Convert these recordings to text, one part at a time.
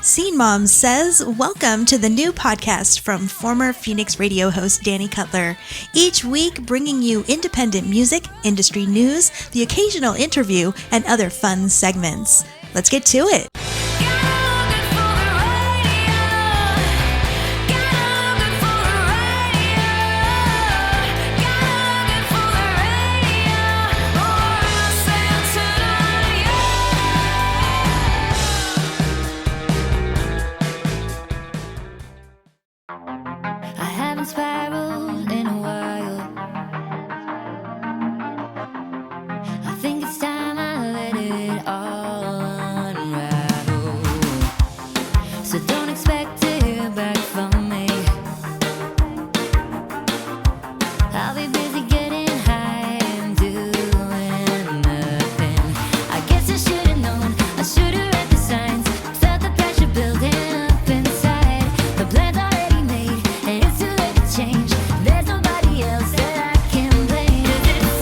Scene Mom Says, welcome to the new podcast from former Phoenix radio host Danny Cutler. Each week bringing you independent music, industry news, the occasional interview, and other fun segments. Let's get to it. Spiraled in a while. I think it's time I let it all unravel. So don't expect to hear back from me. I'll be busy getting high and doing nothing. I guess I should have known, I should have read the signs. Felt the pressure building up inside. The plan's already made and it's too late to change. There's nobody else that I can blame. 'Cause it's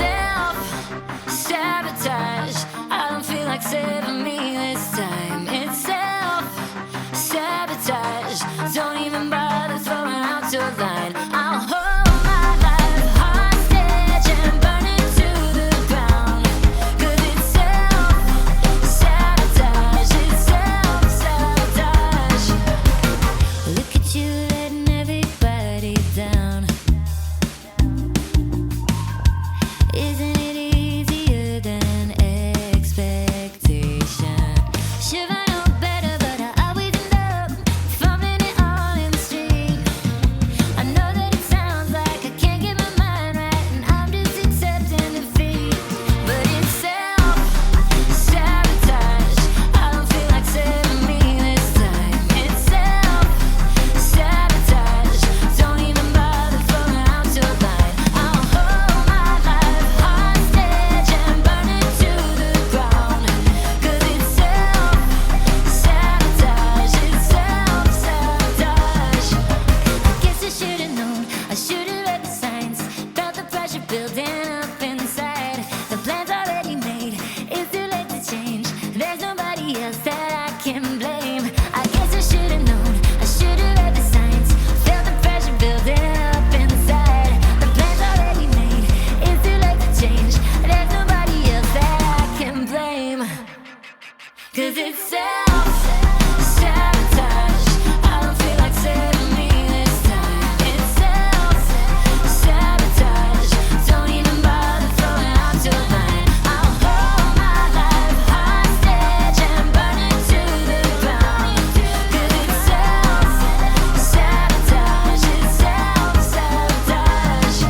self-sabotage. I don't feel like saving me this time. It's self-sabotage. Don't even bother throwing out your line. I'll hold my life hostage and burn it to the ground. 'Cause it's self-sabotage. It's self-sabotage. Look at you letting everybody down. Isn't it easier than expectation? Should I know better, but I always end up fumbling it all in the street. I know that it sounds like I can't get my mind right and I'm just accepting defeat. But it's self-sabotage. I don't feel like saving me this time. It's self-sabotage. Don't even bother throwing out your line. I'll hold my life hostage and burn it to the ground. 'Cause it's self-sabotage. It's self-sabotage. I guess I should have known, I should have read the signs. Felt the pressure building up inside. The plan's already made, it's too late to change. There's nobody else that I can blame. I guess I should have known, I should have read the signs. Felt the pressure building up inside. The plan's already made, it's too late to change. There's nobody else that I can blame. 'Cause it's self-sabotage. I don't feel like saving me this time. It's self-sabotage. Don't even bother throwing out your line. I'll hold my life hostage and burn it to the ground. 'Cause it's self-sabotage. It's self-sabotage.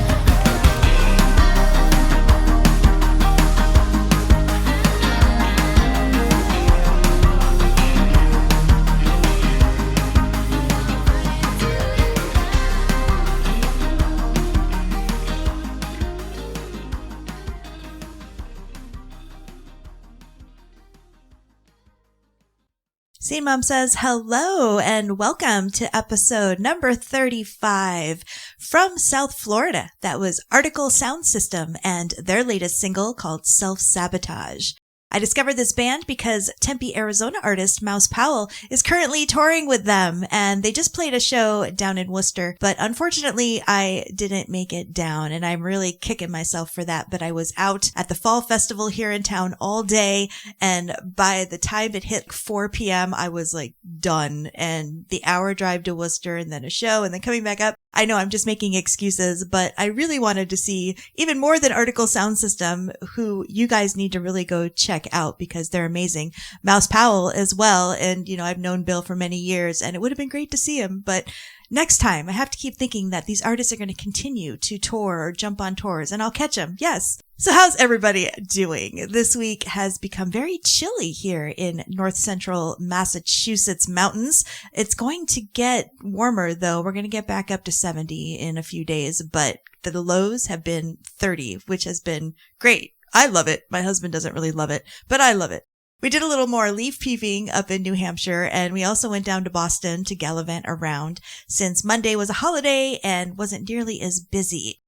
Scene Mom Says hello and welcome to episode number 35 from South Florida. That was Article Sound System and their latest single called Self-Sabotage. I discovered this band because Tempe, Arizona artist Mouse Powell is currently touring with them, and they just played a show down in Worcester, but unfortunately I didn't make it down, and I'm really kicking myself for that. But I was out at the Fall Festival here in town all day, and by the time it hit 4 p.m., I was like done, and the hour drive to Worcester and then a show and then coming back up. I know I'm just making excuses, but I really wanted to see even more than Article Sound System, who you guys need to really go check out because they're amazing. Mouse Powell as well. And, I've known Bill for many years and it would have been great to see him. But next time I have to keep thinking that these artists are going to continue to tour or jump on tours and I'll catch them. Yes. So how's everybody doing? This week has become very chilly here in north central Massachusetts mountains. It's going to get warmer though. We're going to get back up to 70 in a few days, but the lows have been 30, which has been great. I love it. My husband doesn't really love it, but I love it. We did a little more leaf peeping up in New Hampshire, and we also went down to Boston to gallivant around since Monday was a holiday and wasn't nearly as busy.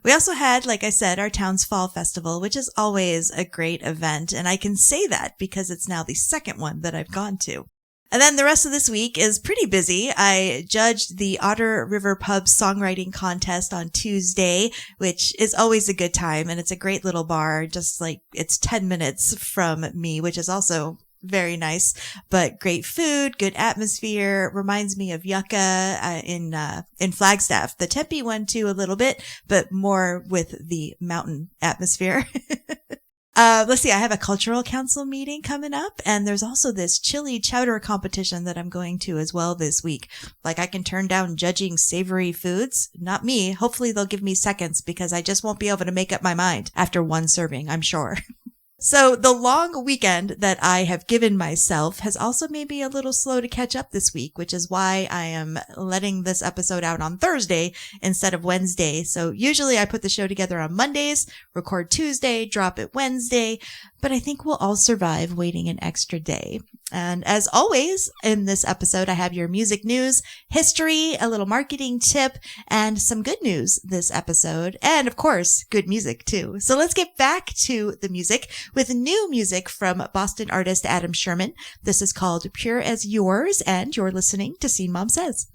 We also had, like I said, our town's fall festival, which is always a great event, and I can say that because it's now the second one that I've gone to. And then the rest of this week is pretty busy. I judged the Otter River Pub songwriting contest on Tuesday, which is always a good time. And it's a great little bar, just like it's 10 minutes from me, which is also very nice, but great food, good atmosphere. Reminds me of Yucca in Flagstaff. The Tempe one too a little bit, but more with the mountain atmosphere. Let's see. I have a cultural council meeting coming up, and there's also this chili chowder competition that I'm going to as well this week. Like I can turn down judging savory foods. Not me. Hopefully they'll give me seconds because I just won't be able to make up my mind after one serving, I'm sure. So the long weekend that I have given myself has also made me a little slow to catch up this week, which is why I am letting this episode out on Thursday instead of Wednesday. So usually I put the show together on Mondays, record Tuesday, drop it Wednesday, but I think we'll all survive waiting an extra day. And as always, in this episode, I have your music news, history, a little marketing tip, and some good news this episode. And of course, good music too. So let's get back to the music with new music from Boston artist Adam Sherman. This is called Pure as Yours, and you're listening to Scene Mom Says.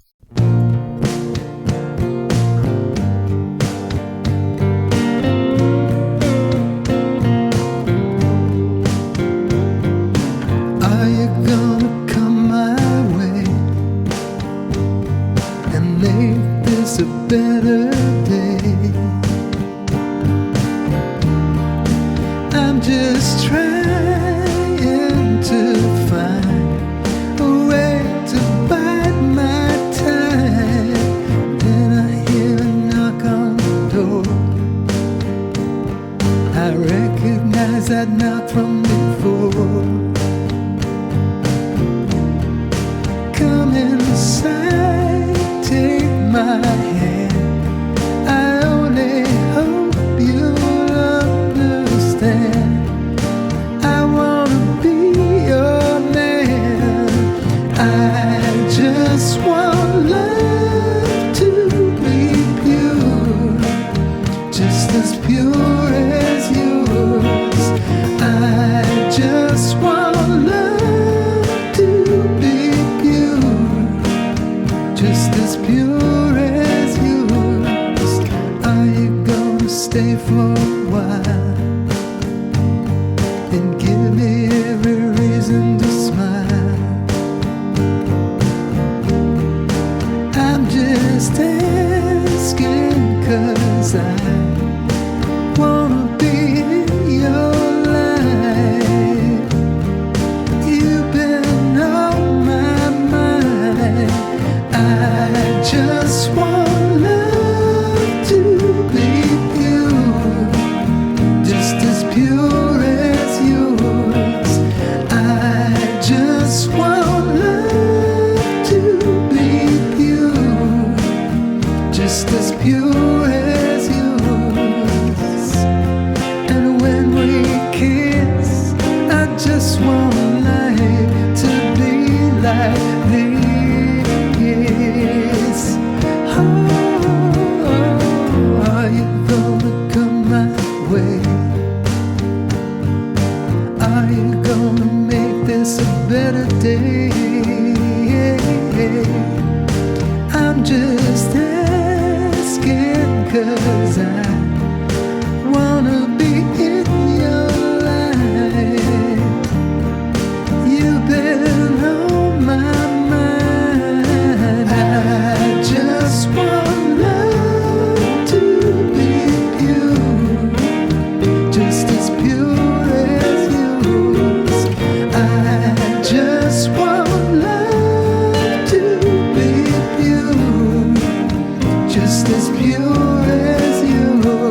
A better day. I'm just trying to find a way to bide my time. Then I hear a knock on the door. I recognize that knock from before. Come inside, take my hand. I only hope you'll understand. I wanna be your man. I just want love to be pure, just as pure as yours. I just want love to be pure, just as pure. Stay for a while and give me every reason to smile. I'm just asking 'cause I wanna be in your life. You've been on my mind. I just want love to be pure as yours. I just want love to be pure, just as pure as yours. And when we kiss, I just want life to be like this. Oh, are you gonna come my way? Are you gonna make this a better day? I'm just asking 'cause I wanna be in your life. You've been on my mind. I just want love to be pure, just as pure as yours. I just want love to be pure, just as pure as yours.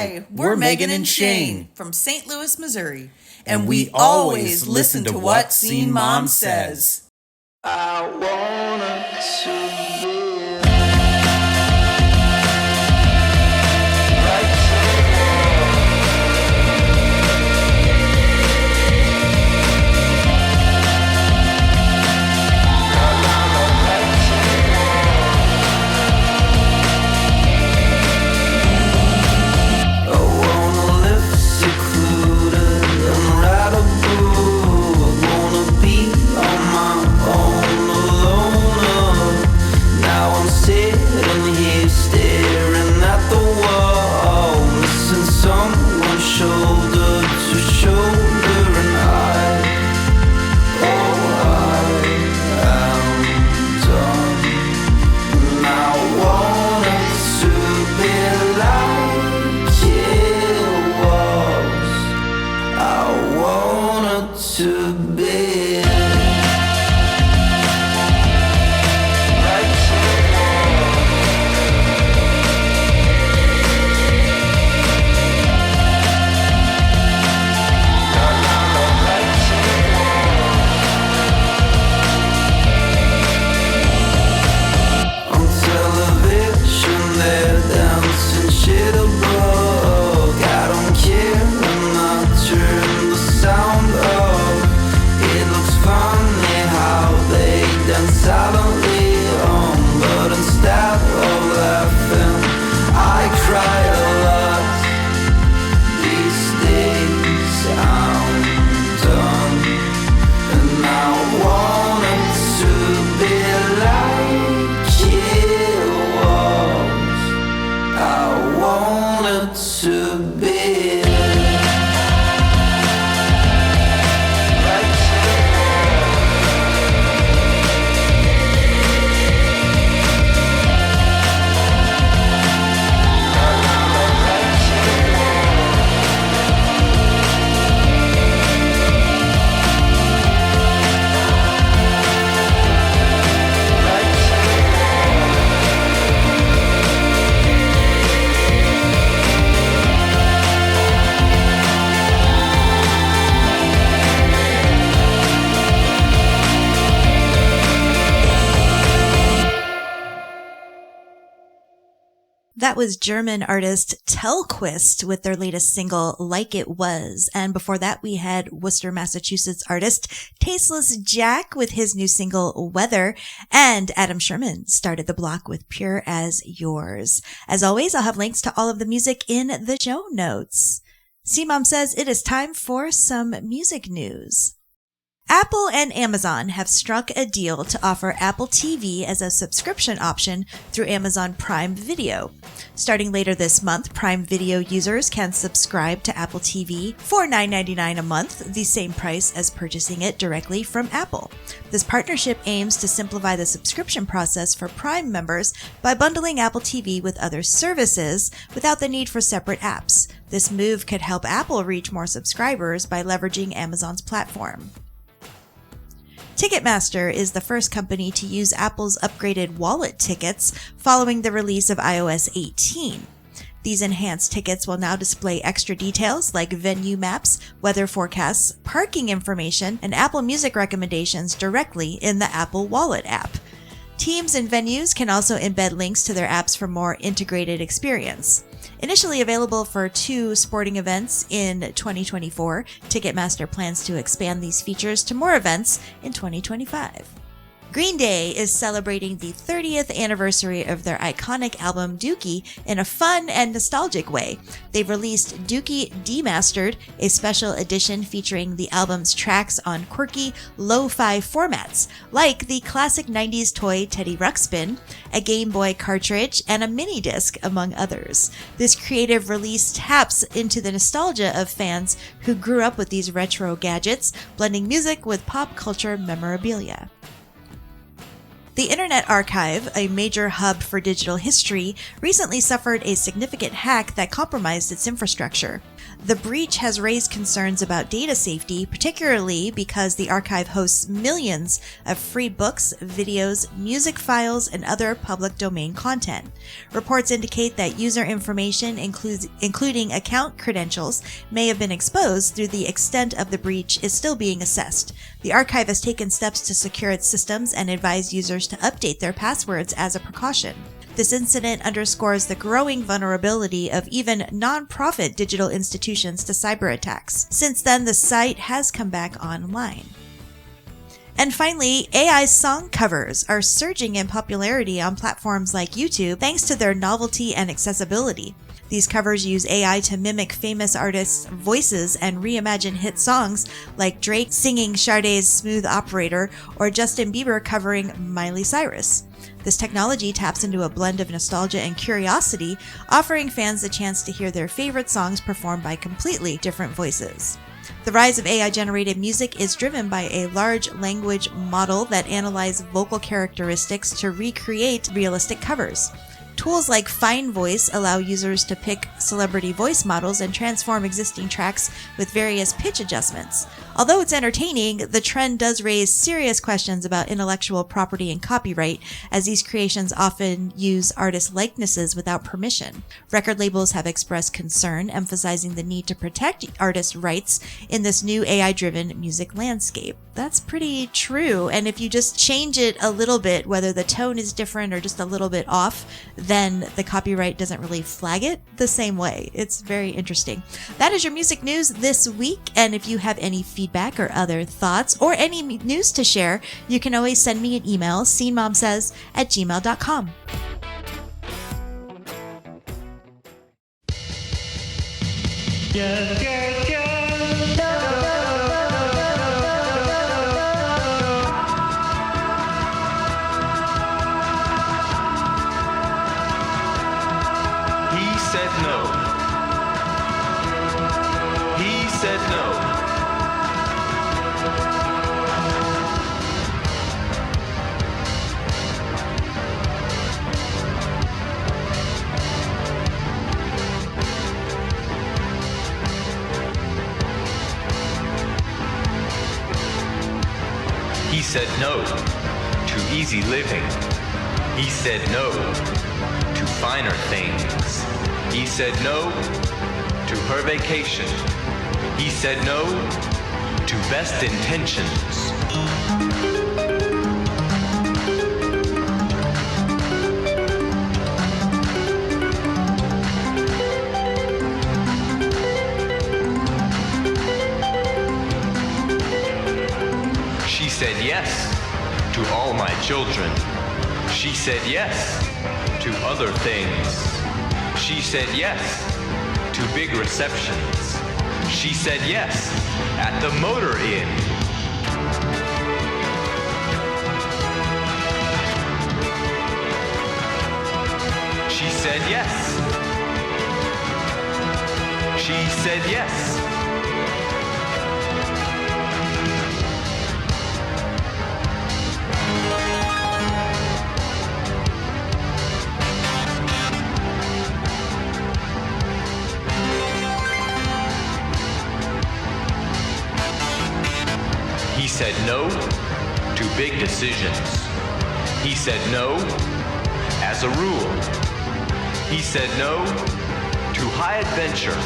Hi, we're Megan and Shane from St. Louis, Missouri, and we always listen to what Scene Mom says. I wanna survive. That was German artist Telquist with their latest single, Like It Was. And before that, we had Worcester, Massachusetts artist Tasteless Jack with his new single, Weather. And Adam Sherman started the block with Pure As Yours. As always, I'll have links to all of the music in the show notes. C-Mom says it is time for some music news. Apple and Amazon have struck a deal to offer Apple TV as a subscription option through Amazon Prime Video. Starting later this month, Prime Video users can subscribe to Apple TV for $9.99 a month, the same price as purchasing it directly from Apple. This partnership aims to simplify the subscription process for Prime members by bundling Apple TV with other services without the need for separate apps. This move could help Apple reach more subscribers by leveraging Amazon's platform. Ticketmaster is the first company to use Apple's upgraded wallet tickets following the release of iOS 18. These enhanced tickets will now display extra details like venue maps, weather forecasts, parking information, and Apple Music recommendations directly in the Apple Wallet app. Teams and venues can also embed links to their apps for more integrated experience. Initially available for 2 sporting events in 2024, Ticketmaster plans to expand these features to more events in 2025. Green Day is celebrating the 30th anniversary of their iconic album Dookie in a fun and nostalgic way. They've released Dookie Demastered, a special edition featuring the album's tracks on quirky, lo-fi formats, like the classic 90s toy Teddy Ruxpin, a Game Boy cartridge, and a mini disc, among others. This creative release taps into the nostalgia of fans who grew up with these retro gadgets, blending music with pop culture memorabilia. The Internet Archive, a major hub for digital history, recently suffered a significant hack that compromised its infrastructure. The breach has raised concerns about data safety, particularly because the archive hosts millions of free books, videos, music files, and other public domain content. Reports indicate that user information, including account credentials, may have been exposed. Through the extent of the breach is still being assessed. The archive has taken steps to secure its systems and advise users to update their passwords as a precaution. This incident underscores the growing vulnerability of even non-profit digital institutions to cyber attacks. Since then, the site has come back online. And finally, AI song covers are surging in popularity on platforms like YouTube thanks to their novelty and accessibility. These covers use AI to mimic famous artists' voices and reimagine hit songs like Drake singing Sade's Smooth Operator or Justin Bieber covering Miley Cyrus. This technology taps into a blend of nostalgia and curiosity, offering fans the chance to hear their favorite songs performed by completely different voices. The rise of AI-generated music is driven by a large language model that analyzes vocal characteristics to recreate realistic covers. Tools like Fine Voice allow users to pick celebrity voice models and transform existing tracks with various pitch adjustments. Although it's entertaining, the trend does raise serious questions about intellectual property and copyright, as these creations often use artist likenesses without permission. Record labels have expressed concern, emphasizing the need to protect artist rights in this new AI-driven music landscape. That's pretty true, and if you just change it a little bit, whether the tone is different or just a little bit off, then the copyright doesn't really flag it the same way. It's very interesting. That is your music news this week, and if you have any feedback or other thoughts or any news to share, you can always send me an email, scenemomsays@gmail.com. He said no. He said no. He said no to easy living. He said no to finer things. He said no to her vacation. He said no to best intentions. She said yes to all my children. She said yes to other things. She said yes to big receptions. She said yes at the Motor Inn. She said yes. She said yes. He said no to big decisions. He said no as a rule. He said no to high adventure.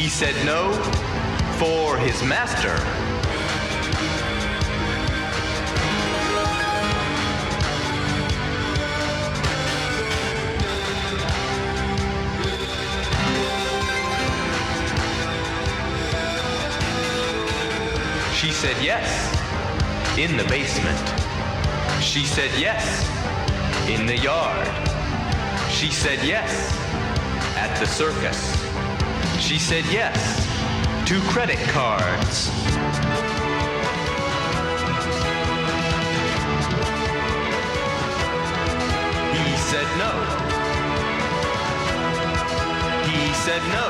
He said no for his master. She said yes in the basement. She said yes in the yard. She said yes at the circus. She said yes to credit cards. He said no. He said no.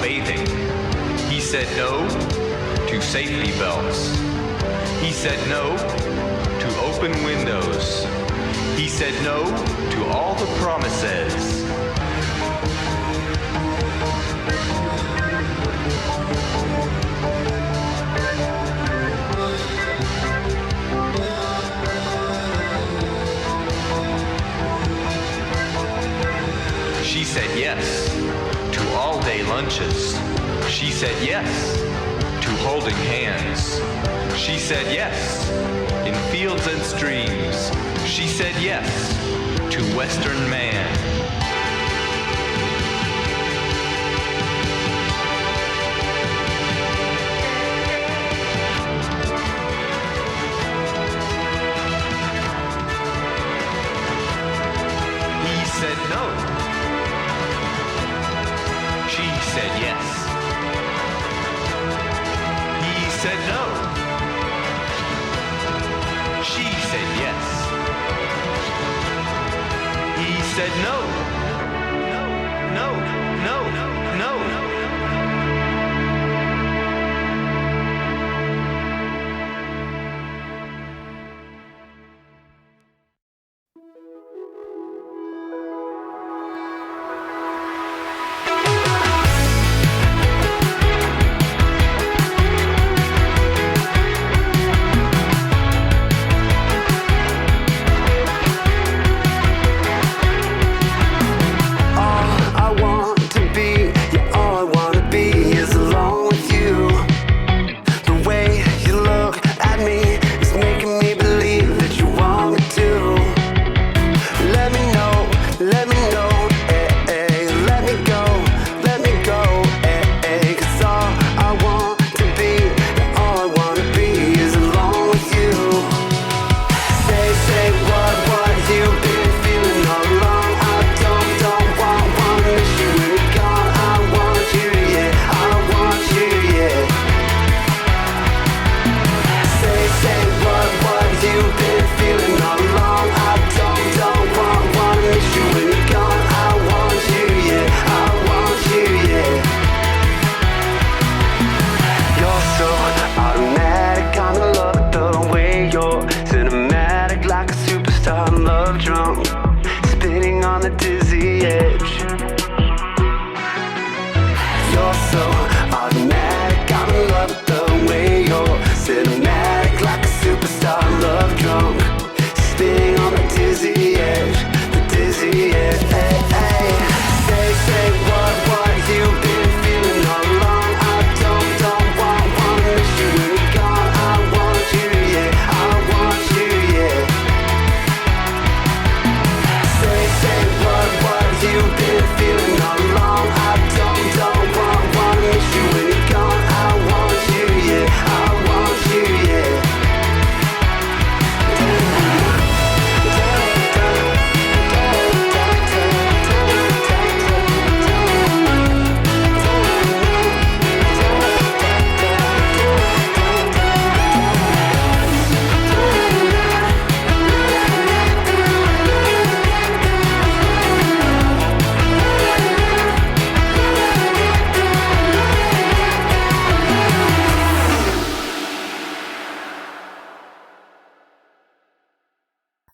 bathing. He said no to safety belts. He said no to open windows. He said no to all the promises. She said yes to all-day lunches. She said yes to holding hands. She said yes in fields and streams. She said yes to Western man. He said no. She said yes. He said no. She said yes. He said no. No, no, no, no.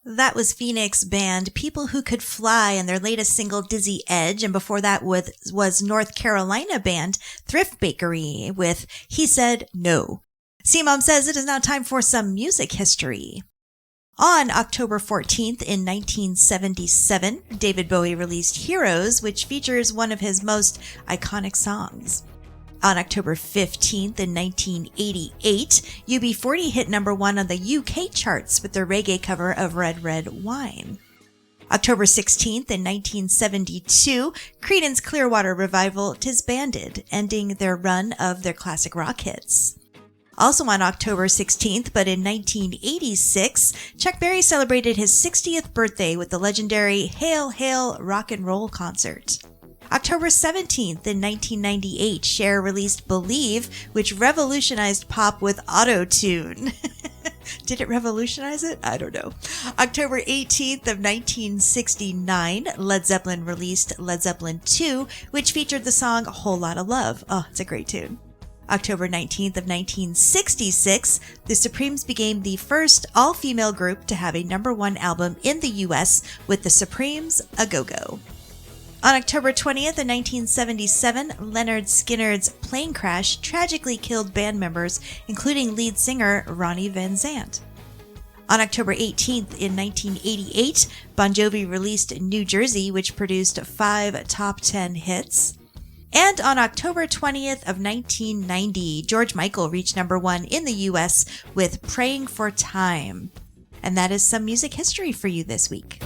That was Phoenix band People Who Could Fly and their latest single Dizzy Edge. And before that was North Carolina band Thrift Bakery with He Said No. C-Mom says it is now time for some music history. On October 14th in 1977, David Bowie released Heroes, which features one of his most iconic songs. On October 15th in 1988, UB40 hit number 1 on the UK charts with their reggae cover of Red Red Wine. October 16th in 1972, Creedence Clearwater Revival disbanded, ending their run of their classic rock hits. Also on October 16th, but in 1986, Chuck Berry celebrated his 60th birthday with the legendary Hail Hail Rock and Roll concert. October 17th in 1998, Cher released Believe, which revolutionized pop with auto-tune. Did it revolutionize it? I don't know. October 18th of 1969, Led Zeppelin released Led Zeppelin 2, which featured the song Whole Lotta Love. Oh, it's a great tune. October 19th of 1966, the Supremes became the first all-female group to have a #1 album in the U.S. with the Supremes A Go-Go. On October 20th of 1977, Leonard Skinner's plane crash tragically killed band members, including lead singer Ronnie Van Zant. On October 18th in 1988, Bon Jovi released New Jersey, which produced 5 top 10 hits. And on October 20th of 1990, George Michael reached #1 in the U.S. with Praying for Time. And that is some music history for you this week.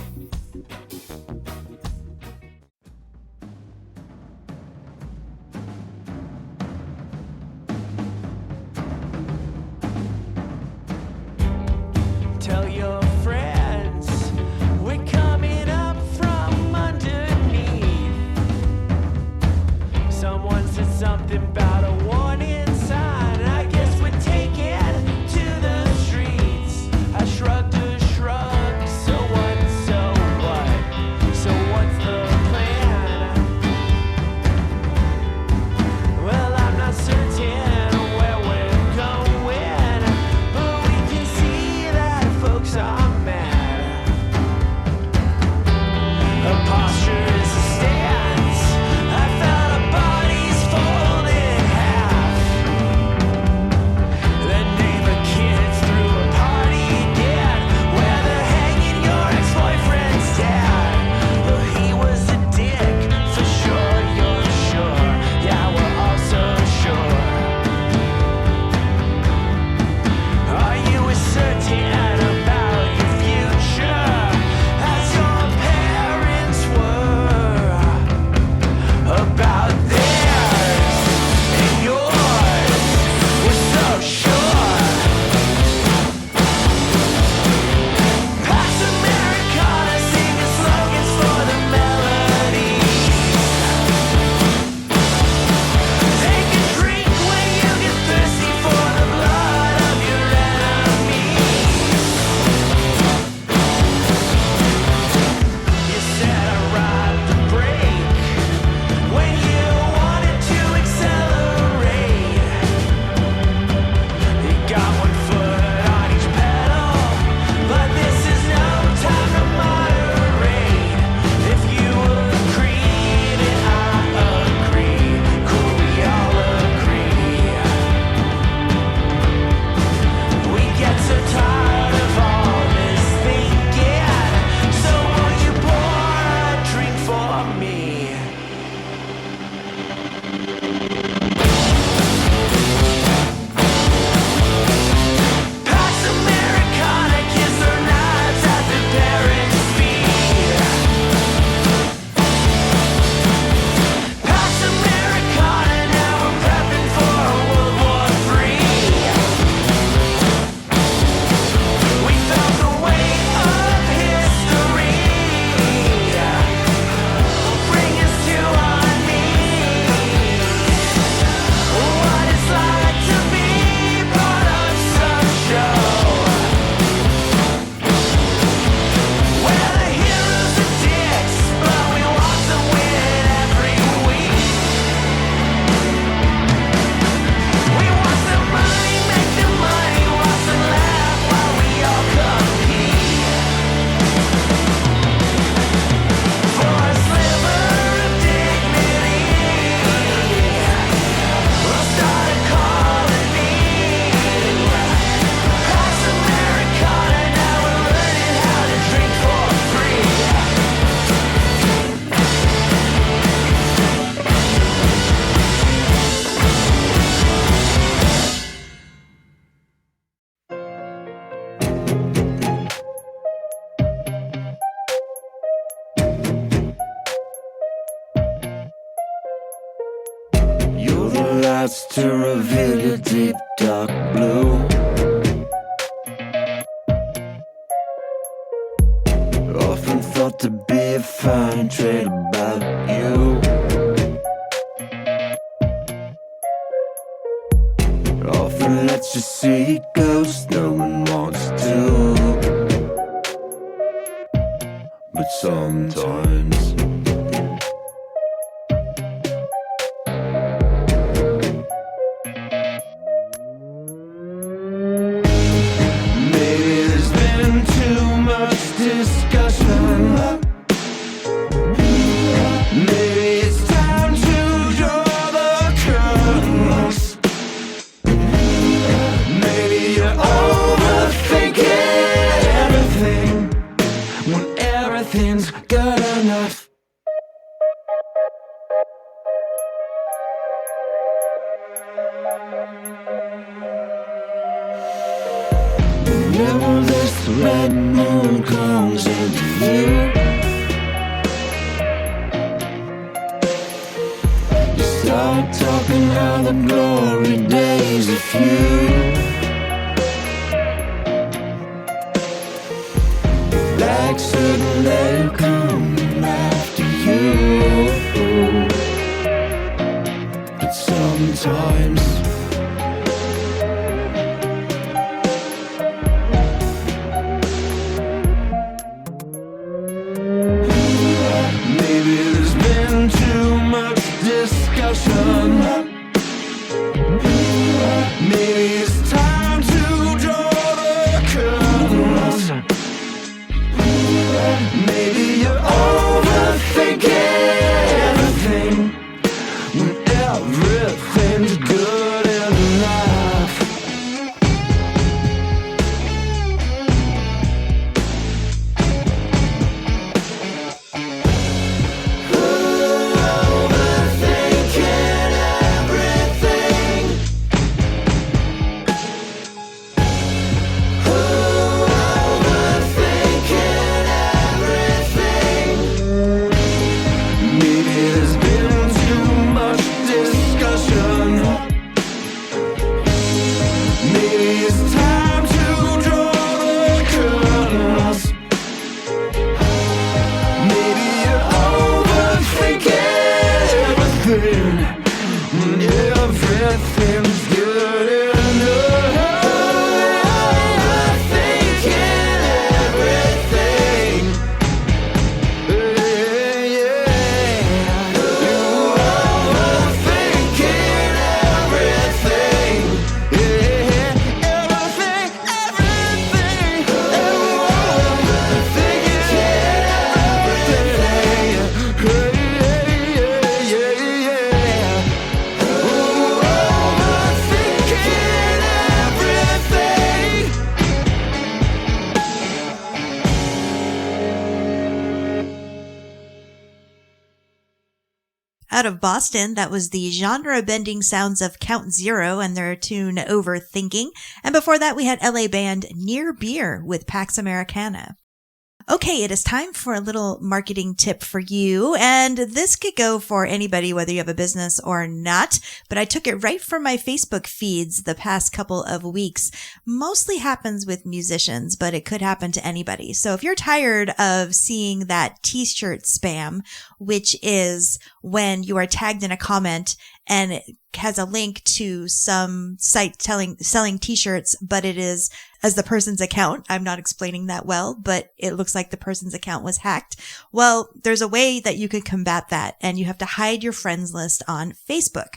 Tell your friends we're coming up from underneath. Someone said something about a warning sign. I guess we're taking to the streets. I shrugged a shrug. So what? So what? So what's the plan? Well, I'm not certain where we're going, but we can see that folks are mad. Her posture is a stance. I felt our bodies fold in half. The neighbor kids threw a party again, where they're hanging your ex-boyfriend's dad. Well, he was a dick, for sure, you're sure. Yeah, we're all so sure. Are you as certain about your future as your parents were about theirs and yours? We're so sure. Pass Americana, singing slogans for the melodies. Take a drink when you get thirsty for the blood of your enemies. You said I ride the brake when you wanted to accelerate. You got one foot on each pedal, but this is no time to moderate. If you agree, then I agree. Cool, we all agree. We get so tired of all this thinking, so won't you pour a drink for me? Pass Americana, kiss their knives at their parents' feet. Pass Americana, now we're prepping for World War III. We felt the weight of history bring us to our knees. What it's like to be part of some show where the heroes are dicks, but we watch them win every week. We watch the money make the money, watch them laugh while we all compete for a sliver of dignity. We'll start a colony. Pass Americana, now we're learning how to drink for free. You're the lights to reveal your deep dark blue. Often thought to be a fine trait about you. Often lets you see ghosts no one wants to. But sometimes maybe there's been too much discussion. Maybe it's time to draw the curtains. Maybe you're overthinking everything when everything's good enough. Whenever this red moon comes into view, you start talking how the glory days are few. Like certain they'll come after you. But sometimes maybe there's been too much discussion. Maybe it's time to draw the curtains. Maybe you're overthinking everything when everything's good enough. Overthinking everything. Overthinking everything. Maybe there's been too much discussion. Maybe it's time to draw the curtains. Maybe you're overthinking everything when everything's good enough. Overthinking everything. Yeah. You're overthinking everything. Yeah. Everything. Out of Boston, that was the genre-bending sounds of Count Zero and their tune Overthinking. And before that, we had LA band Near Beer with Pax Americana. Okay, it is time for a little marketing tip for you, and this could go for anybody, whether you have a business or not, but I took it right from my Facebook feeds the past couple of weeks. Mostly happens with musicians, but it could happen to anybody. So if you're tired of seeing that t-shirt spam, which is when you are tagged in a comment and it has a link to some site selling t-shirts, but it is as the person's account. I'm not explaining that well, but it looks like the person's account was hacked. Well, there's a way that you can combat that, and you have to hide your friends list on Facebook.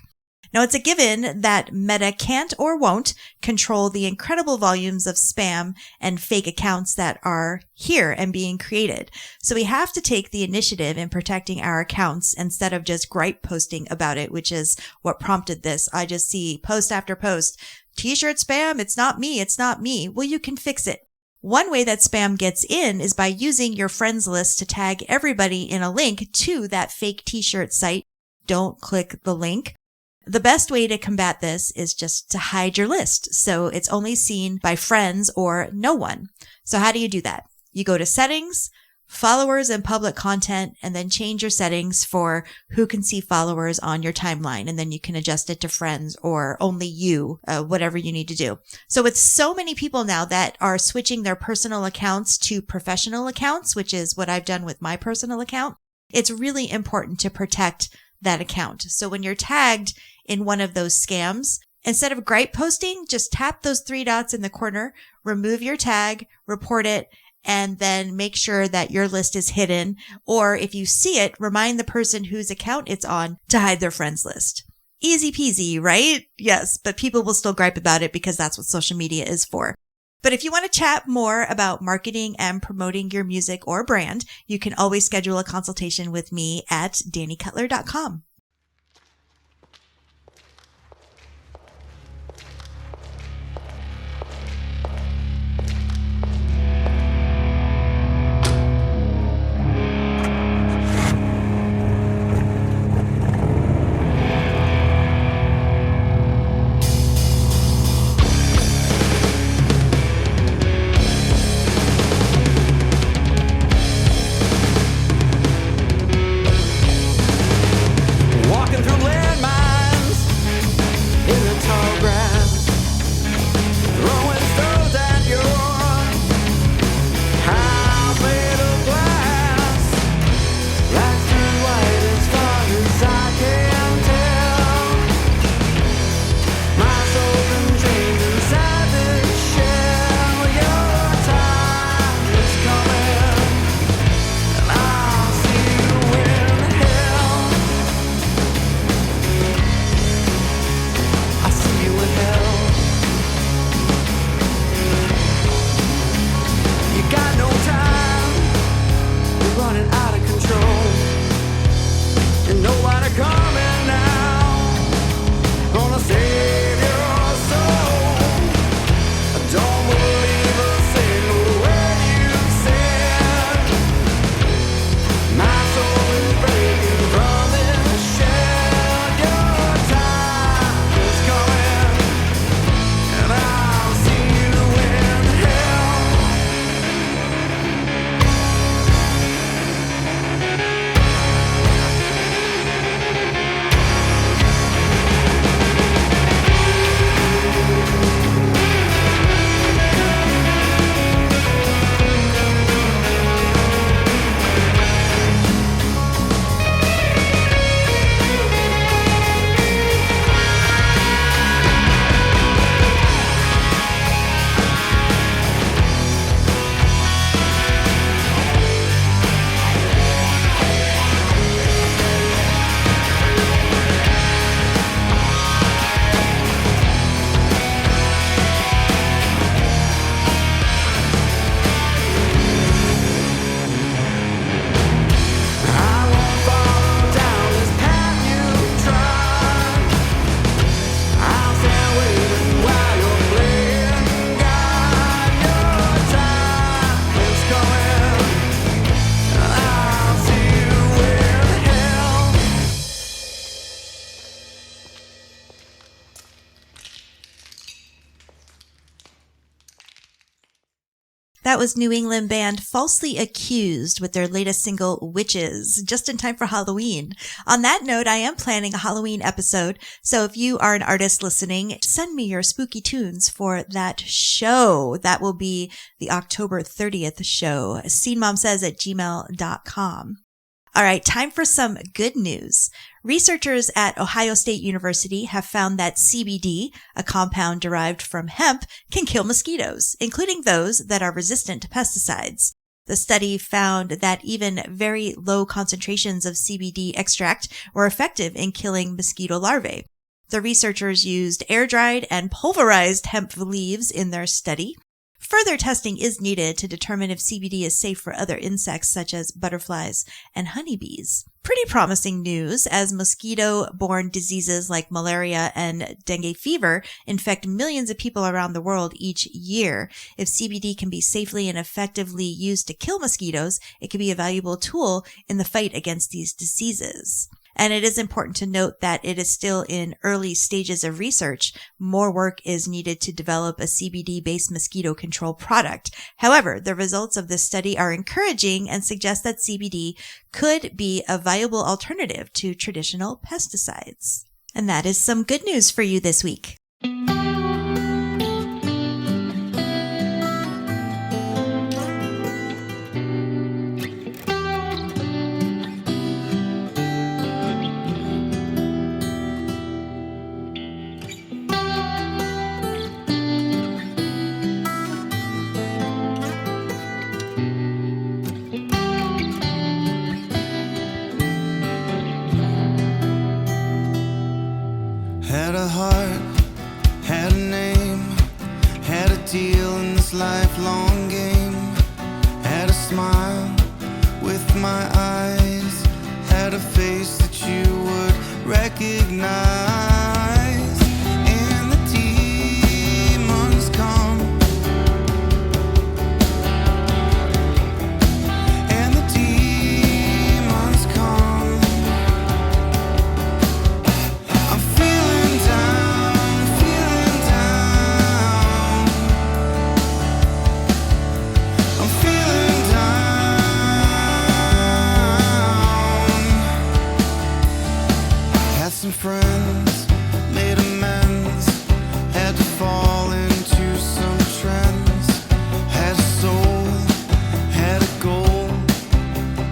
Now, it's a given that Meta can't or won't control the incredible volumes of spam and fake accounts that are here and being created. So we have to take the initiative in protecting our accounts instead of just gripe posting about it, which is what prompted this. I just see post after post, t-shirt spam, it's not me, it's not me. Well, you can fix it. One way that spam gets in is by using your friends list to tag everybody in a link to that fake t-shirt site. Don't click the link. The best way to combat this is just to hide your list, so it's only seen by friends or no one. So how do you do that? You go to Settings, Followers and Public Content, and then change your settings for who can see followers on your timeline, and then you can adjust it to friends or only you, whatever you need to do. So with so many people now that are switching their personal accounts to professional accounts, which is what I've done with my personal account, it's really important to protect that account. So when you're tagged in one of those scams, Instead of gripe posting, just tap those 3 dots in the corner, remove your tag, report it, and then make sure that your list is hidden. Or if you see it, remind the person whose account it's on to hide their friends list. Easy peasy, right? Yes, but people will still gripe about it because that's what social media is for. But if you want to chat more about marketing and promoting your music or brand, you can always schedule a consultation with me at dannycutler.com. Walking through landmines in the tall grass, throwing stones at your house made of glass. Lights turn white as far as I can tell. My soul's been chained inside this shell. Your time is coming, and I'll see you in hell. I see you in hell. You got no time. You're running out of control. And nobody coming now. Gonna save your soul. I don't believe a single word you said. My soul is breaking from this shell. Your time is coming, and I'll see you in hell. I won't follow down this path you trod. I'll stand waiting while you're playing God. Your time is coming, and I'll see you in hell. That was New England band Falsely Accused with their latest single, Witches, just in time for Halloween. On that note, I am planning a Halloween episode, so if you are an artist listening, send me your spooky tunes for that show. That will be the October 30th show, scenemomsays@gmail.com. All right, time for some good news. Researchers at Ohio State University have found that CBD, a compound derived from hemp, can kill mosquitoes, including those that are resistant to pesticides. The study found that even very low concentrations of CBD extract were effective in killing mosquito larvae. The researchers used air-dried and pulverized hemp leaves in their study. Further testing is needed to determine if CBD is safe for other insects such as butterflies and honeybees. Pretty promising news, as mosquito-borne diseases like malaria and dengue fever infect millions of people around the world each year. If CBD can be safely and effectively used to kill mosquitoes, it can be a valuable tool in the fight against these diseases. And it is important to note that it is still in early stages of research. More work is needed to develop a CBD-based mosquito control product. However, the results of this study are encouraging and suggest that CBD could be a viable alternative to traditional pesticides. And that is some good news for you this week. heart, had a name, had a deal in this lifelong game. Had a smile with my eyes, had a face that you would recognize. And the demons come, and the demons come. I'm feeling down, feeling down. I'm feeling down. Had some friends, made amends, had to fall into some trends. Had a soul, had a goal,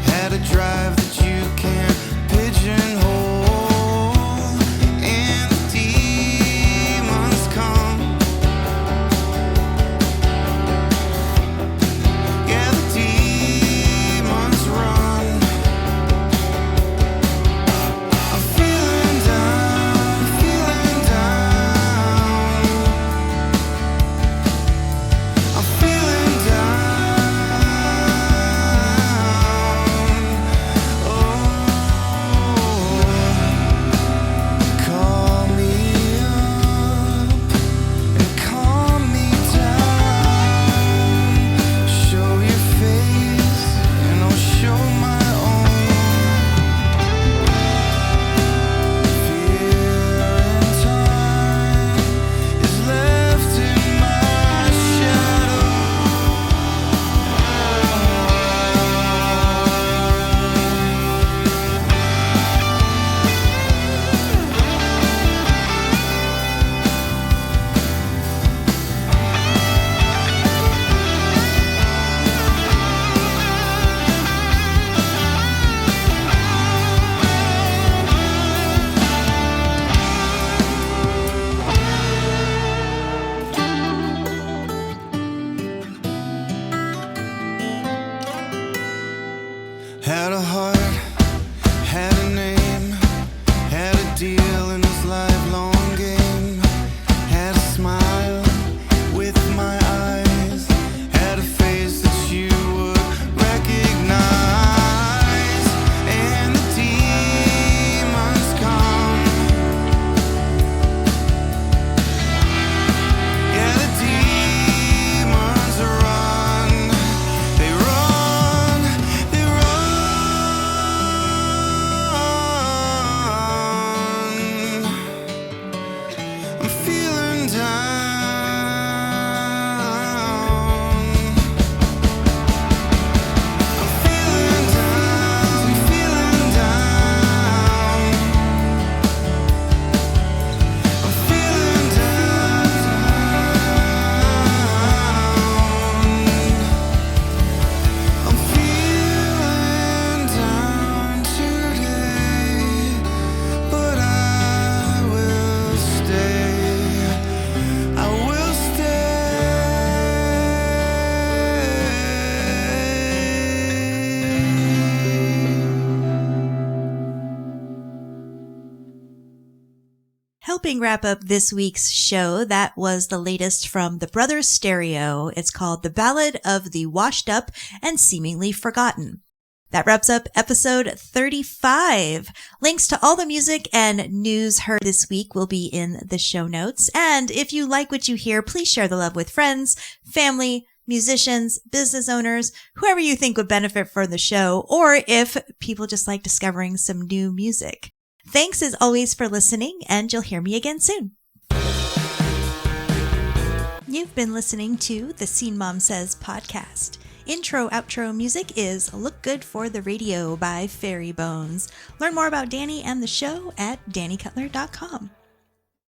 had a drive that you can't pigeonhole. And the demons come, yeah, the demons run. I'm feeling down, feeling down. I'm feeling down. Oh, call me up and calm me down. Show your face and I'll show my own. Fear and time is left in my shadow. Had a heart, had a name, had a deal in this lifelong game. Had a smile with my eyes, had a face that you would recognize. And the demons come, yeah, the demons run. They run, they run. I'm feeling down. I'm feeling down, feeling down. I'm feeling down. I'm feeling down today, but I will stay. I will stay. Helping wrap up this week's show, that was the latest from the Brothers Stereo. It's called The Ballad of the Washed Up and Seemingly Forgotten. That wraps up episode 35. Links to all the music and news heard this week will be in the show notes. And if you like what you hear, please share the love with friends, family, musicians, business owners, whoever you think would benefit from the show, or if people just like discovering some new music. Thanks as always for listening, and you'll hear me again soon. You've been listening to the Scene Mom Says podcast. Intro-outro music is Look Good for the Radio by Fairy Bones. Learn more about Danny and the show at dannycutler.com.